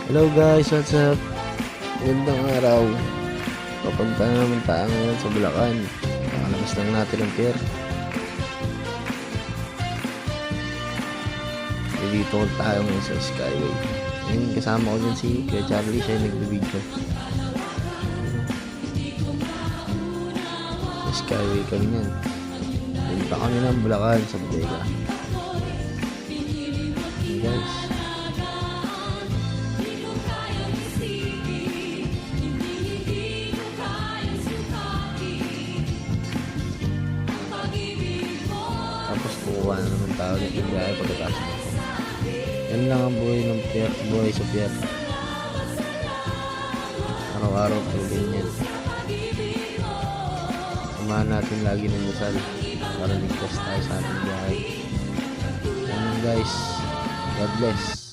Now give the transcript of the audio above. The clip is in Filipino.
Hello guys, what's up? Magandang araw. Papunta na naman tayo ngayon sa Bulacan. Nakalabas lang natin ang pier. Dito tayo ngayon sa Skyway. Ngayon kasama ko din si Kuya Charlie, siya yung nagbibideo. Sa Skyway kami yan. Punta kami ng Bulacan sa Bodega. Hey guys. Tapos kukuha na naman tayo ulit yung biyahe pagkatapos nito. Yan lang ang buhay ng pier, buhay sa pier. Araw-araw po ganyan. Samahan natin lagi ng dasal para ligtas tayo sa ating biyahe. Yan lang guys. God bless.